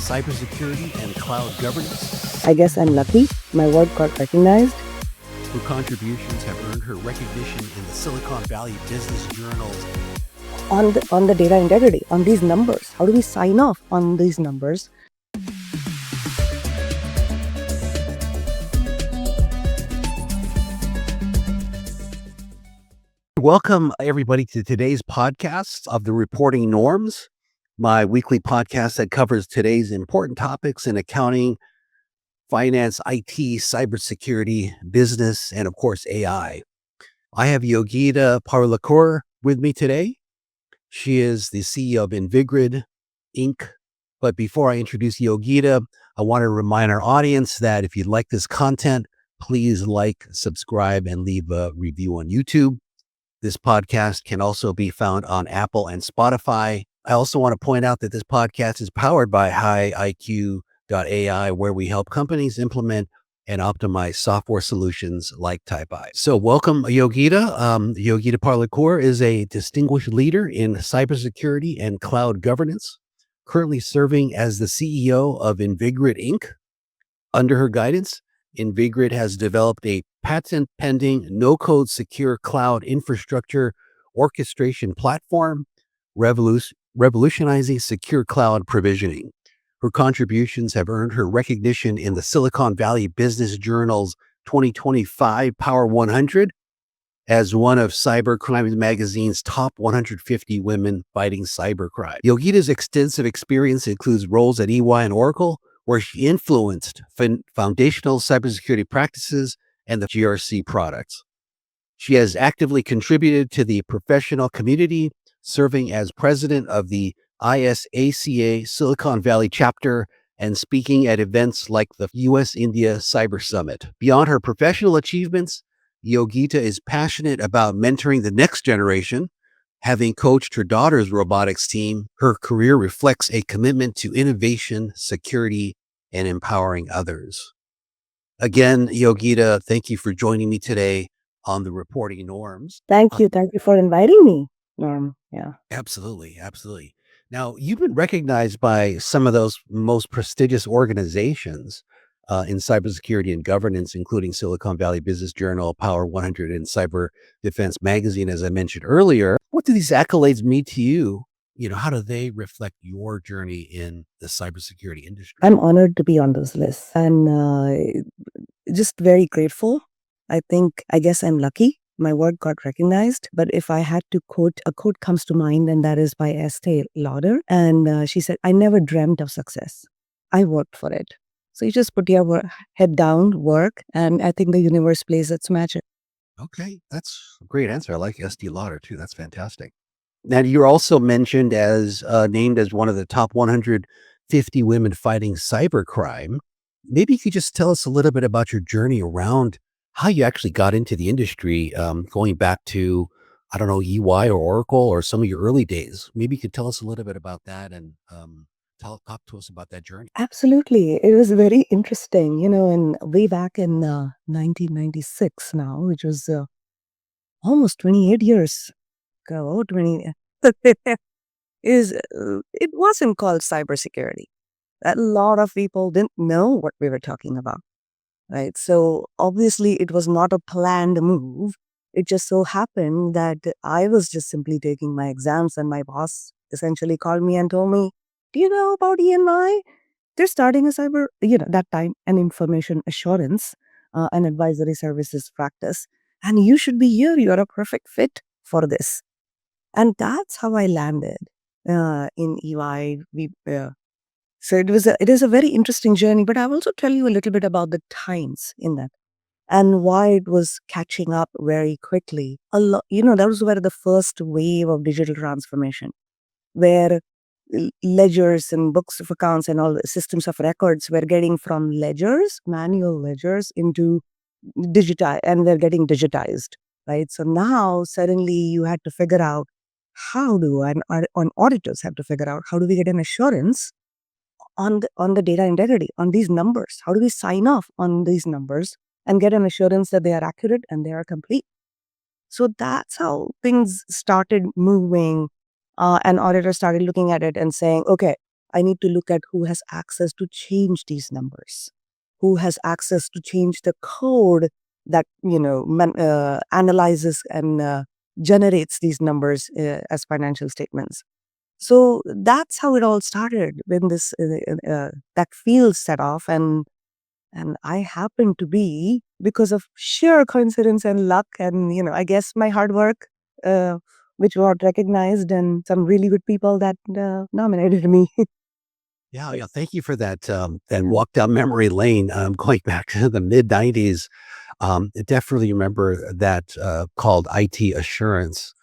cybersecurity and cloud governance. I guess I'm lucky. My work got recognized. Her contributions have earned her recognition in the Silicon Valley business journals. On the data integrity, on these numbers. How do we sign off on these numbers? Welcome, everybody, to today's podcast of the Reporting Norms, my weekly podcast that covers today's important topics in accounting, finance, IT, cybersecurity, business, and of course, AI. I have Yogita Parulekar with me today. She is the CEO of Invi Grid Inc. But before I introduce Yogita, I want to remind our audience that if you like this content, please like, subscribe, and leave a review on YouTube. This podcast can also be found on Apple and Spotify. I also want to point out that this podcast is powered by HighIQ.ai, where we help companies implement and optimize software solutions like Type I. So welcome, Yogita. Yogita Parulekar is a distinguished leader in cybersecurity and cloud governance, currently serving as the CEO of Invi Grid Inc. Under her guidance, Invi Grid has developed a patent-pending, no-code secure cloud infrastructure orchestration platform, revolutionizing secure cloud provisioning. Her contributions have earned her recognition in the Silicon Valley Business Journal's 2025 Power 100 as one of Cybercrime magazine's top 150 women fighting cybercrime. Yogita's extensive experience includes roles at EY and Oracle, where she influenced foundational cybersecurity practices and the GRC products. She has actively contributed to the professional community, serving as president of the ISACA Silicon Valley chapter and speaking at events like the US-India Cyber Summit. Beyond her professional achievements, Yogita is passionate about mentoring the next generation. Having coached her daughter's robotics team, her career reflects a commitment to innovation, security, and empowering others. Again, Yogita, thank you for joining me today on the Reporting Norms. Thank you. Thank you for inviting me, Norm. Yeah. Absolutely. Absolutely. Now, you've been recognized by some of those most prestigious organizations in cybersecurity and governance, including Silicon Valley Business Journal, Power 100, and Cyber Defense Magazine, as I mentioned earlier. What do these accolades mean to you? How do they reflect your journey in the cybersecurity industry? I'm honored to be on this list and just very grateful. I guess I'm lucky. My work got recognized. But if I had to quote, a quote comes to mind, and that is by Estee Lauder. And she said, "I never dreamt of success. I worked for it." So you just put your head down, work, and I think the universe plays its magic. Okay, that's a great answer. I like Estee Lauder too. That's fantastic. Now, you're also mentioned as named as one of the top 150 women fighting cybercrime. Maybe you could just tell us a little bit about your journey around how you actually got into the industry, going back to, I don't know, EY or Oracle or some of your early days. Maybe you could tell us a little bit about that and talk to us about that journey. Absolutely. It was very interesting, and way back in 1996 now, which was almost 28 years ago, it wasn't called cybersecurity. A lot of people didn't know what we were talking about, right? So obviously it was not a planned move. It just so happened that I was just simply taking my exams, and my boss essentially called me and told me, "Do you know about E&Y? They're starting a that time, an information assurance and advisory services practice. And you should be here. You're a perfect fit for this." And that's how I landed in EY. So it is a very interesting journey, but I'll also tell you a little bit about the times in that and why it was catching up very quickly. Those were the first wave of digital transformation, where ledgers and books of accounts and all the systems of records were getting from manual ledgers, into and they're getting digitized, right? So now suddenly you had to figure out auditors have to figure out, how do we get an assurance on the data integrity, on these numbers? How do we sign off on these numbers and get an assurance that they are accurate and they are complete? So that's how things started moving. And auditors started looking at it and saying, okay, I need to look at who has access to change these numbers, who has access to change the code that, analyzes and generates these numbers as financial statements. So that's how it all started when this that field set off, and I happened to be, because of sheer coincidence and luck, and I guess my hard work, uh, which got recognized, and some really good people that nominated me. Yeah, yeah. Thank you for that walk down memory lane. Going back to the mid '90s, I definitely remember that called IT assurance.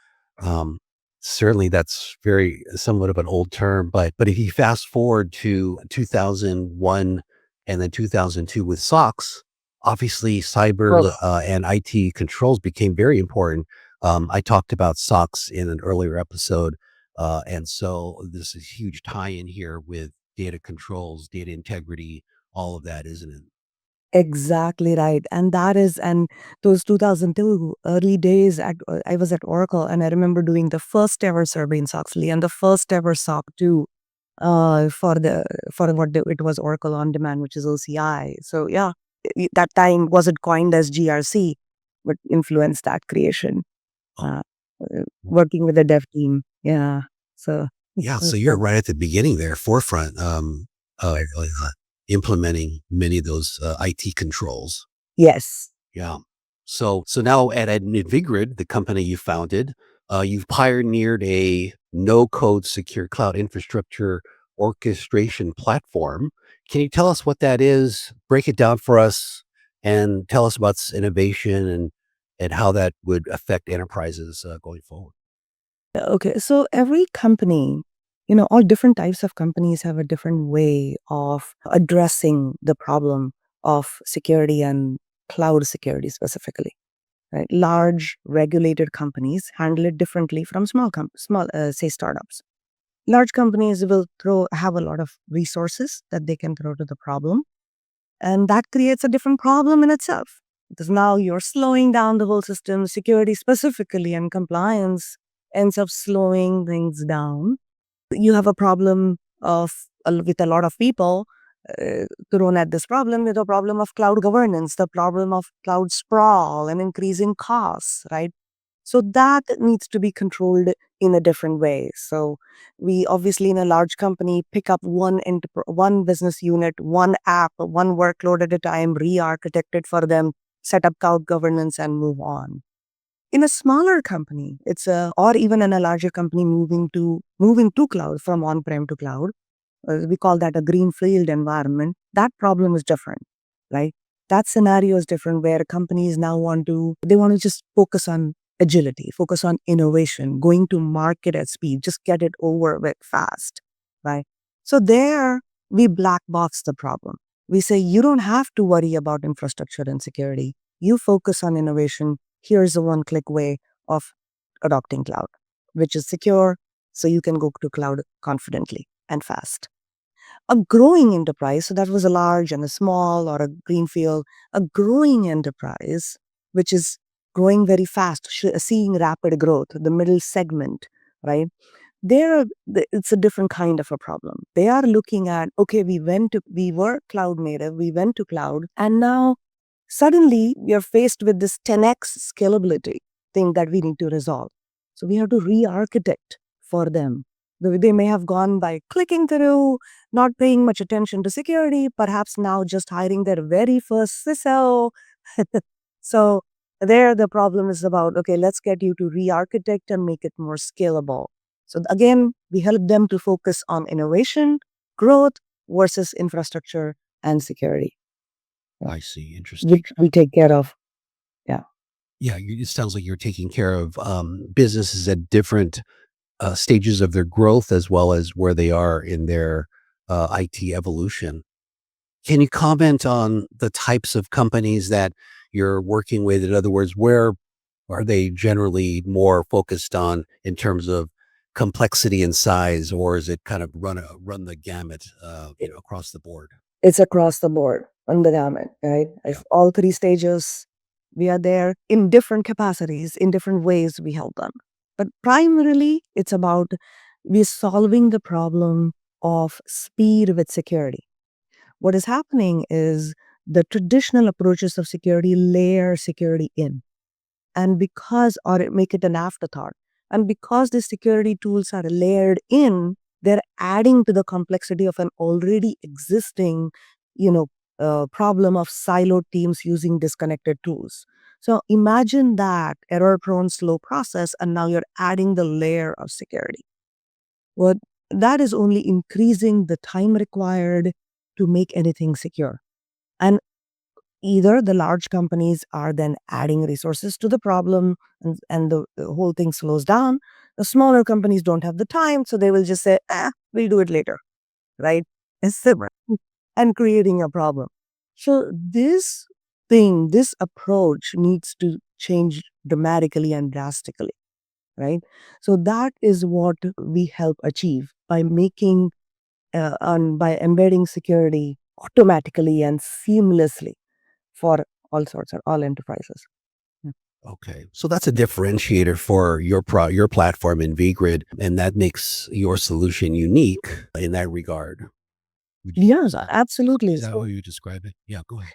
Um, Certainly, that's very somewhat of an old term, but if you fast forward to 2001 and then 2002 with SOX, obviously cyber Well, and IT controls became very important. I talked about SOX in an earlier episode, and so this is huge tie-in here with data controls, data integrity, all of that, isn't it? exactly right. And those 2002 early days, I was at Oracle, and I remember doing the first ever survey in Soxley and the first ever SOC 2 for it was Oracle On Demand, which is OCI. So yeah, that time wasn't coined as GRC, but influenced that creation. Oh, Uh, Working with the dev team, yeah. So it yeah, so was you're fun. right at the beginning there, forefront, of, implementing many of those, IT controls. Yes. Yeah. So now at Invi Grid, the company you founded, you've pioneered a no-code secure cloud infrastructure orchestration platform. Can you tell us what that is? Break it down for us and tell us about its innovation and how that would affect enterprises, going forward. Okay, so every company, all different types of companies have a different way of addressing the problem of security and cloud security specifically. Right? Large regulated companies handle it differently from small, say, startups. Large companies will have a lot of resources that they can throw to the problem, and that creates a different problem in itself. Because now you're slowing down the whole system, security specifically, and compliance ends up slowing things down. You have a problem with a lot of people thrown at this problem, with a problem of cloud governance, the problem of cloud sprawl and increasing costs, right? So that needs to be controlled in a different way. So we obviously, in a large company, pick up one business unit, one app, one workload at a time, re-architect it for them, set up cloud governance, and move on. In a smaller company, or even in a larger company, moving to cloud, from on-prem to cloud, we call that a greenfield environment. That problem is different, right? That scenario is different, where companies now they want to just focus on agility, focus on innovation, going to market at speed, just get it over with fast, right? So there we black box the problem. We say, you don't have to worry about infrastructure and security. You focus on innovation. Here's a one-click way of adopting cloud, which is secure, so you can go to cloud confidently and fast. A growing enterprise, so that was a large and a small or a greenfield, a growing enterprise, which is growing very fast, seeing rapid growth, the middle segment, right? It's a different kind of a problem. They are looking at, okay, we were cloud native, we went to cloud, and now suddenly we are faced with this 10x scalability thing that we need to resolve. So we have to re-architect for them. They may have gone by clicking through, not paying much attention to security, perhaps now just hiring their very first CISO. So there the problem is about, okay, let's get you to re-architect and make it more scalable. So again, we help them to focus on innovation, growth versus infrastructure and security, I see. Interesting. which we take care of. Yeah. Yeah, it sounds like you're taking care of businesses at different stages of their growth as well as where they are in their IT evolution. Can you comment on the types of companies that you're working with? In other words, where are they generally more focused on in terms of complexity and size, or is it kind of run the gamut, across the board? It's across the board on the gamut, right? Yeah, If all three stages, we are there in different capacities, in different ways we help them. But primarily, it's about we're solving the problem of speed with security. What is happening is the traditional approaches of security layer security in. And because, or make it an afterthought, and because the security tools are layered in, they're adding to the complexity of an already existing, you know, problem of siloed teams using disconnected tools. So imagine that error prone, slow process, and now you're adding the layer of security. What that is only increasing the time required to make anything secure. And either the large companies are then adding resources to the problem and the whole thing slows down. The smaller companies don't have the time, so they will just say, we'll do it later, right? It's simple and creating a problem. So this approach needs to change dramatically and drastically, right? So that is what we help achieve by making and by embedding security automatically and seamlessly for all sorts of all enterprises. Yeah. Okay. So that's a differentiator for your platform Invi Grid, and that makes your solution unique in that regard. Yes, absolutely. Is that how So, you describe it? Yeah, go ahead.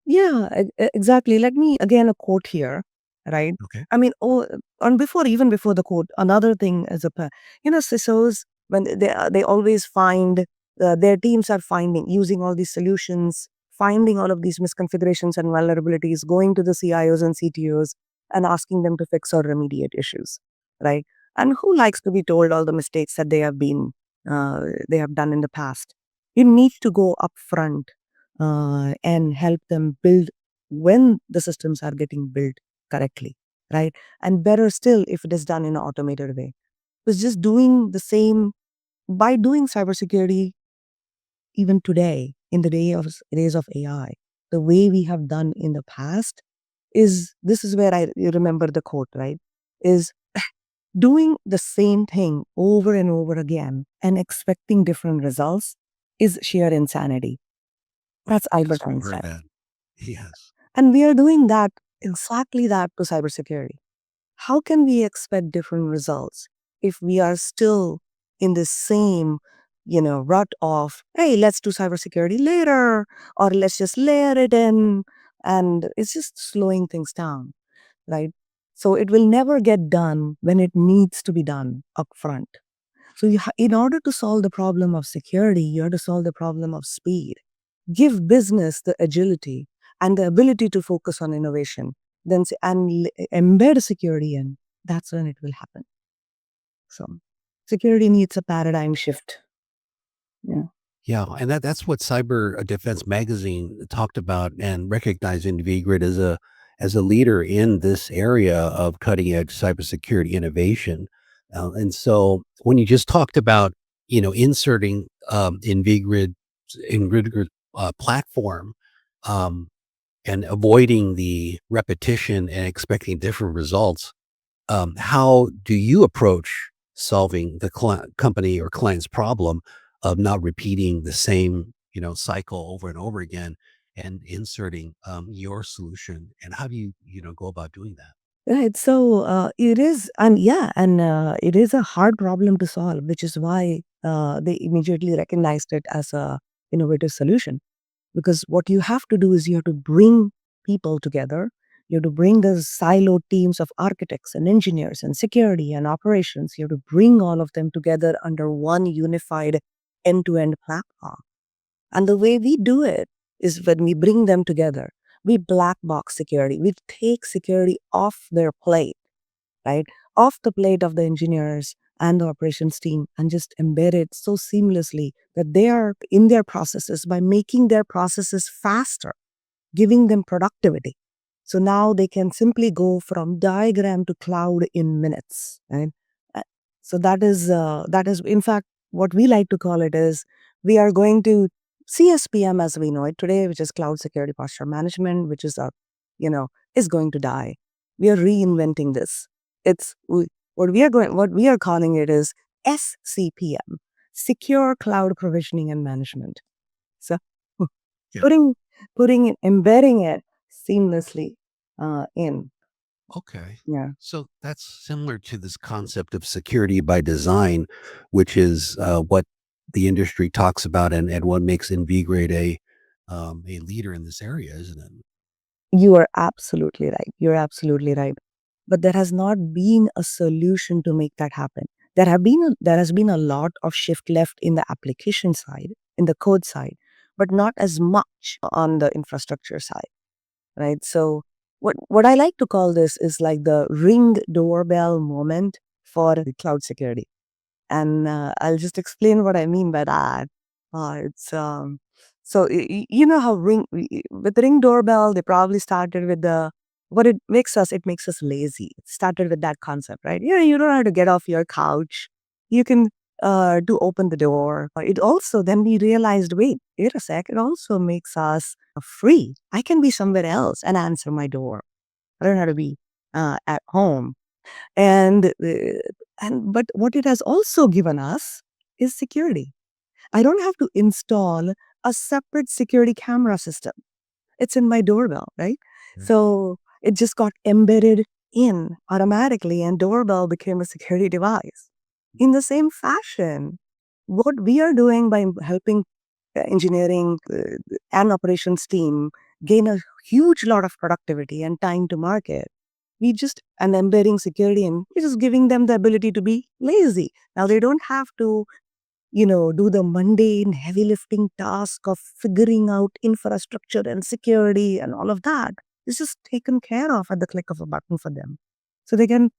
yeah, exactly. Let me again a quote here, right? Okay. I mean, and even before the quote, another thing is CISOs when they always find their teams are finding using all these solutions, finding all of these misconfigurations and vulnerabilities, going to the CIOs and CTOs and asking them to fix or remediate issues, right? And who likes to be told all the mistakes that they have done in the past? You need to go upfront and help them build when the systems are getting built correctly, right? And better still if it is done in an automated way. Because just doing the same by doing cybersecurity even today in the days of AI, the way we have done in the past is this is where I you remember the quote, right? Is doing the same thing over and over again and expecting different results is sheer insanity. That's Yes, Albert we've heard Einstein. that. Yes. And we are doing that, exactly that to cybersecurity. How can we expect different results if we are still in the same, rut of, hey, let's do cybersecurity later, or let's just layer it in. And it's just slowing things down, right? So it will never get done when it needs to be done upfront. So in order to solve the problem of security, you have to solve the problem of speed. Give business the agility and the ability to focus on innovation, embed security in. That's when it will happen. So security needs a paradigm shift. Yeah. Yeah, and that's what Cyber Defense Magazine talked about and recognized InviGrid as a leader in this area of cutting edge cybersecurity innovation. And so when you just talked about inserting InviGrid platform um, and avoiding the repetition and expecting different results, how do you approach solving the company or client's problem of not repeating the same, cycle over and over again and inserting your solution? And how do you go about doing that? Right. So it is, and yeah, and it is a hard problem to solve, which is why they immediately recognized it as a innovative solution. Because what you have to do is you have to bring people together. You have to bring the siloed teams of architects and engineers and security and operations. You have to bring all of them together under one unified end-to-end platform. And the way we do it is when we bring them together, we black box security. We take security off their plate, right? Off the plate of the engineers and the operations team and just embed it so seamlessly that they are in their processes by making their processes faster, giving them productivity. So now they can simply go from diagram to cloud in minutes, right? Uh, So that is in fact what we like to call it is we are going to CSPM as we know it today, which is cloud security posture management, which is is going to die. We are reinventing this. What we are calling it is SCPM, secure cloud provisioning and management. So Yeah. putting embedding it seamlessly in. Okay. Yeah. So that's similar to this concept of security by design, which is what the industry talks about, and what makes Invi Grid a leader in this area, isn't it? You are absolutely right. You're absolutely right. But there has not been a solution to make that happen. There has been a lot of shift left in the application side, in the code side, but not as much on the infrastructure side, right? So what I like to call this is like the ring doorbell moment for the cloud security. And I'll just explain what I mean by that. It's so you know how with ring doorbell they probably started with the what it makes us lazy. It started with that concept, right? Yeah, you don't have to get off your couch. You can do open the door. It also then we realized, wait a sec. It also makes us free. I can be somewhere else and answer my door. I don't have to be at home. And but what it has also given us is security. I don't have to install a separate security camera system. It's in my doorbell, right? Yeah. So it just got embedded in automatically, and doorbell became a security device. In the same fashion, what we are doing by helping engineering and operations team gain a huge lot of productivity and time to market, we just and embedding security and we're just giving them the ability to be lazy. Now they don't have to, do the mundane heavy lifting task of figuring out infrastructure and security and all of that. It's just taken care of at the click of a button for them. So they can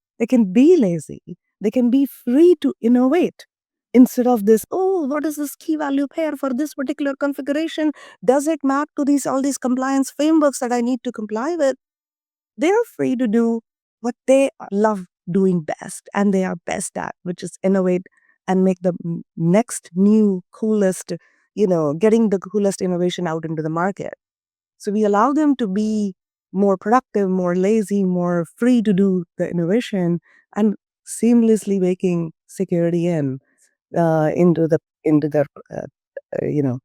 be lazy. They can be free to innovate instead of this, oh, what is this key value pair for this particular configuration? Does it map to these all these compliance frameworks that I need to comply with? They're free to do what they love doing best and they are best at, which is innovate and make the next new coolest, getting the coolest innovation out into the market. So we allow them to be more productive, more lazy, more free to do the innovation and seamlessly making security into their you know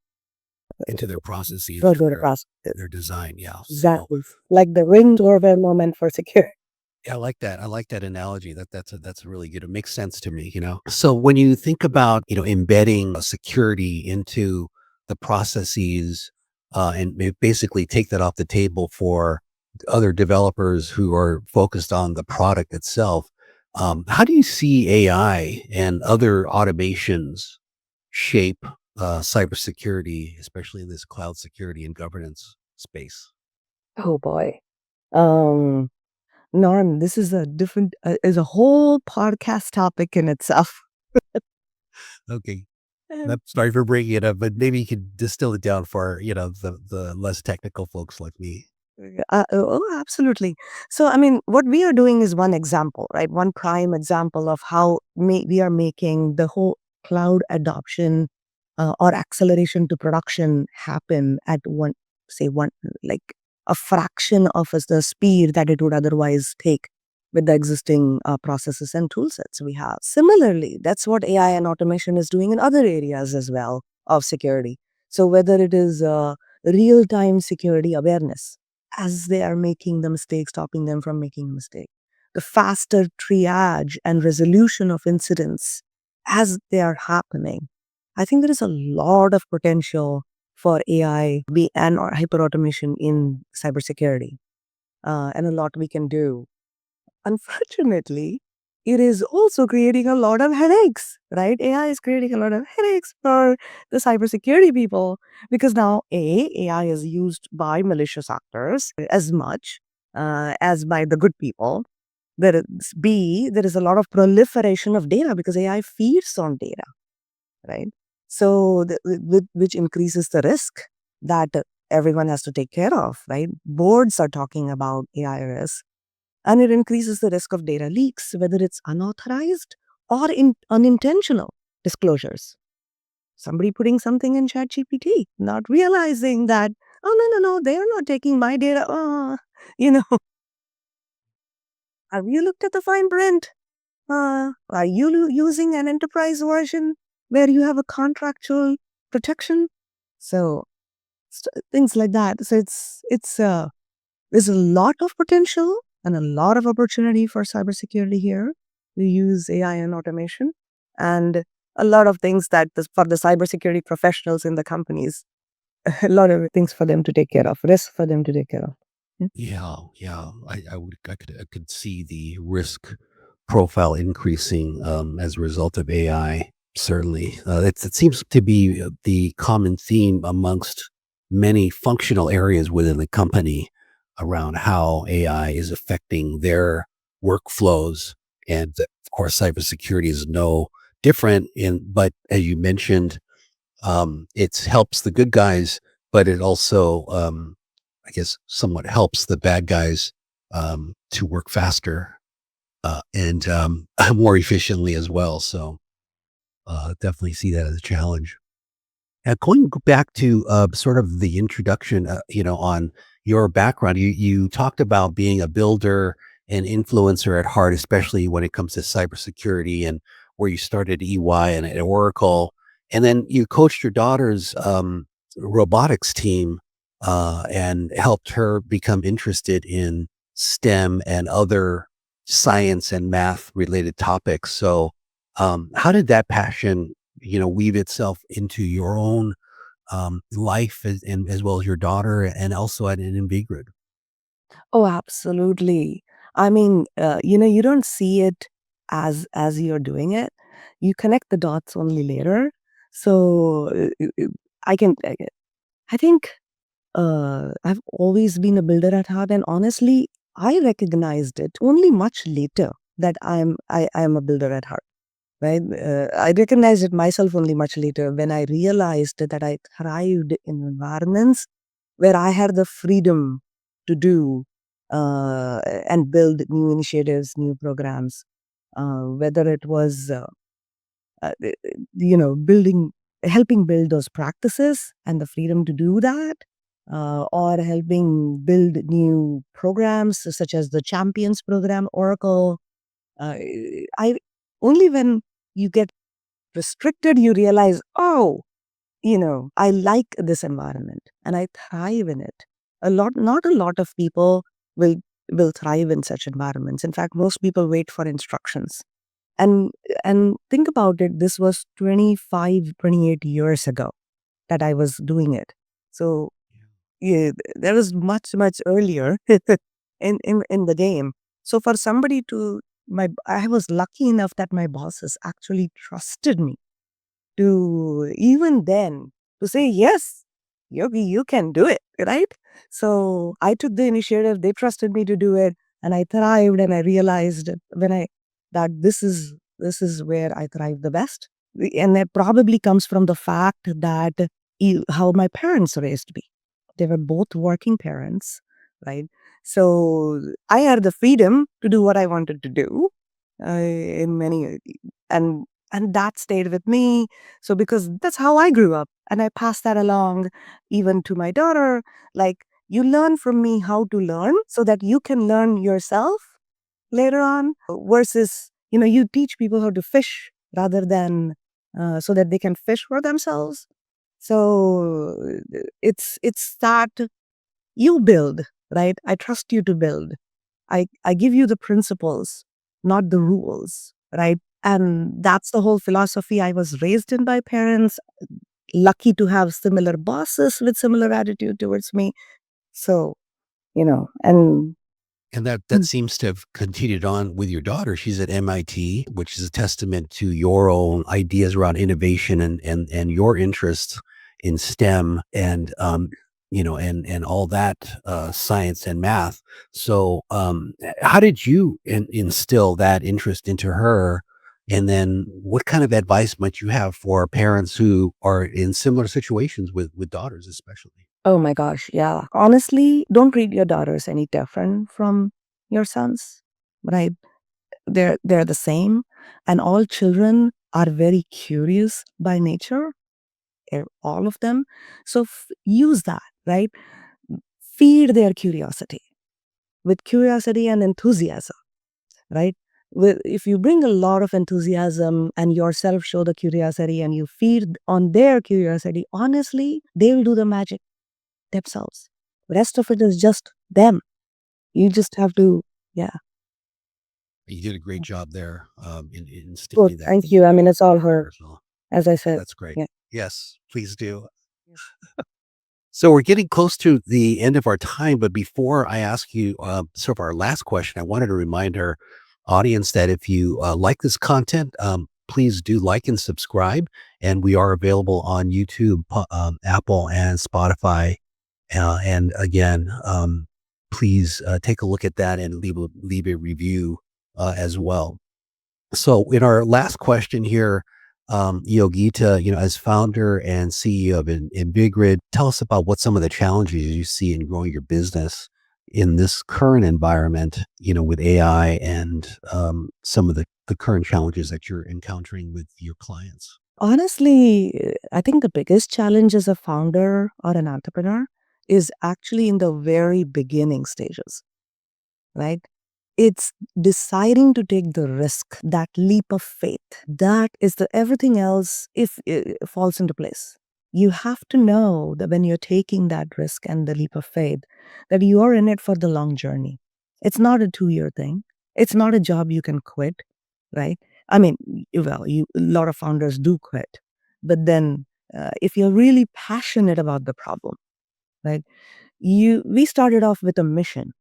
Into their processes, go to the process. their design. Yeah. So Exactly. Like the ring doorbell moment for security. yeah, I like that. I like that analogy. That's really good. It makes sense to me, you know. So when you think about, embedding security into the processes, and basically take that off the table for other developers who are focused on the product itself, how do you see AI and other automations shape cybersecurity, especially in this cloud security and governance space? Oh boy. Um Norm, this is a whole podcast topic in itself. Okay. Um, I'm sorry for bringing it up, but maybe you could distill it down for, the less technical folks like me. Absolutely. So, I mean, what we are doing is one example, right? One prime example of how we are making the whole cloud adoption or acceleration to production happen at one, like a fraction of the speed that it would otherwise take with the existing processes and tool sets we have. Similarly, that's what AI and automation is doing in other areas as well of security. So, whether it is real time security awareness, as they are making the mistake, stopping them from making a mistake. The faster triage and resolution of incidents as they are happening. I think there is a lot of potential for AI and or hyperautomation in cybersecurity, and a lot we can do. Unfortunately, it is also creating a lot of headaches, right? AI is creating a lot of headaches for the cybersecurity people because now AI is used by malicious actors as much as by the good people. There is there is a lot of proliferation of data because AI feeds on data, right? So which increases the risk that everyone has to take care of, right? Boards are talking about AI risk and it increases the risk of data leaks, whether it's unauthorized or unintentional disclosures. Somebody putting something in ChatGPT, not realizing that, oh, no, they are not taking my data. You know, have you looked at the fine print? Are you using an enterprise version where you have a contractual protection? So things like that. So there's a lot of potential and a lot of opportunity for cybersecurity here. We use AI and automation. And a lot of things that for the cybersecurity professionals in the companies, a lot of things for them to take care of, risks for them to take care of. Yeah. Yeah. I could see the risk profile increasing as a result of AI. Certainly, it seems to be the common theme amongst many functional areas within the company around how AI is affecting their workflows, and of course, cybersecurity is no different. But as you mentioned, it helps the good guys, but it also, I guess, somewhat helps the bad guys to work faster and more efficiently as well. So definitely see that as a challenge. Going back to sort of the introduction, on your background, you talked about being a builder and influencer at heart, especially when it comes to cybersecurity, and where you started EY and at Oracle, and then you coached your daughter's robotics team and helped her become interested in STEM and other science and math related topics. So, how did that passion weave itself into your own life and as well as your daughter and also at an Invi Grid? Oh, absolutely. I mean, you don't see it as you're doing it. You connect the dots only later. So I can, I think I've always been a builder at heart, and honestly, I recognized it only much later that I am a builder at heart. Right? I recognized it myself only much later when I realized that I thrived in environments where I had the freedom to do and build new initiatives, new programs, whether it was building, helping build those practices and the freedom to do that, or helping build new programs such as the Champions program, Oracle. Uh, I only when you get restricted, you realize, oh, I like this environment and I thrive in it. Not a lot of people will will thrive in such environments. In fact, most people wait for instructions. And and think about it, this was 25, 28 years ago that I was doing it. So yeah, that was much, much earlier in the game. So for somebody to I was lucky enough that my bosses actually trusted me to even then to say, yes, Yogi, you can do it, right? So I took the initiative, they trusted me to do it, and I thrived, and I realized that this is where I thrive the best. And that probably comes from the fact that how my parents raised me. They were both working parents, right? So I had the freedom to do what I wanted to do in many, and that stayed with me. So because that's how I grew up, and I passed that along even to my daughter. Like, you learn from me how to learn so that you can learn yourself later on, versus you teach people how to fish rather than so that they can fish for themselves. So it's that you build, right? I trust you to build. I give you the principles, not the rules, right? And that's the whole philosophy. I was raised in by parents, lucky to have similar bosses with similar attitude towards me. So, and And that seems to have continued on with your daughter. She's at MIT, which is a testament to your own ideas around innovation and your interests in STEM and and all that science and math. So, how did you instill that interest into her? And then, what kind of advice might you have for parents who are in similar situations with daughters, especially? oh my gosh, yeah. Honestly, don't treat your daughters any different from your sons, right? They're the same, and all children are very curious by nature, all of them. So use that, right? Feed their curiosity with curiosity and enthusiasm, right? If you bring a lot of enthusiasm and yourself show the curiosity and you feed on their curiosity, honestly, they will do the magic themselves. Rest of it is just them. You just have to, yeah. You did a great job there in Good. instilling that Thank you. I mean, it's all her. as well. As I said, That's great. yeah. Yes, please do. Yes. So we're getting close to the end of our time, but before I ask you sort of our last question, I wanted to remind our audience that if you like this content, please do like and subscribe. And we are available on YouTube, Apple, and Spotify. And again, please take a look at that and leave a review as well. So in our last question here, Yogita, as founder and CEO of Invi Grid, tell us about what some of the challenges you see in growing your business in this current environment, with AI and some of the current challenges that you're encountering with your clients. Honestly, I think the biggest challenge as a founder or an entrepreneur is actually in the very beginning stages, right? It's deciding to take the risk, that leap of faith. That is the everything else if it falls into place. You have to know that when you're taking that risk and the leap of faith, that you are in it for the long journey. It's not a 2-year thing. It's not a job you can quit, right? I mean, a lot of founders do quit, but then if you're really passionate about the problem, right? We started off with a mission,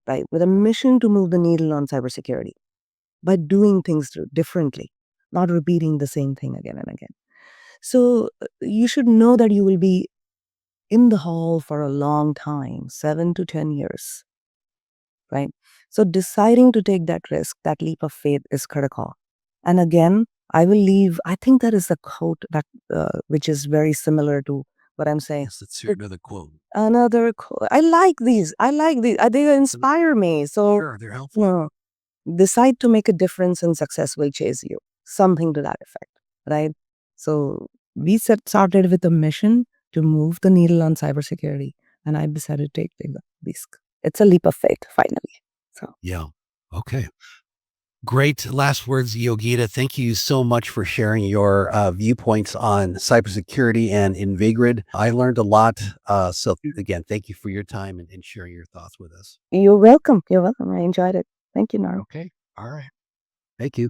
right? With a mission to move the needle on cybersecurity by doing things differently, not repeating the same thing again and again. So you should know that you will be in the hall for a long time, 7 to 10 years, right? So deciding to take that risk, that leap of faith is critical. And again, I think that is a quote that, which is very similar to what I'm saying. Yes, let's hear another quote. Another quote. I like these. I like these. They inspire me. So, Sure, they're helpful. uh, decide to make a difference and success will chase you. Something to that effect, right? So started with a mission to move the needle on cybersecurity, and I decided to take the risk. It's a leap of faith, finally. So Yeah. Okay. Great last words, Yogita. Thank you so much for sharing your viewpoints on cybersecurity and Invigrid. I learned a lot. So again, thank you for your time and sharing your thoughts with us. you're welcome. You're welcome. I enjoyed it. Thank you, Nar. Okay. All right. Thank you.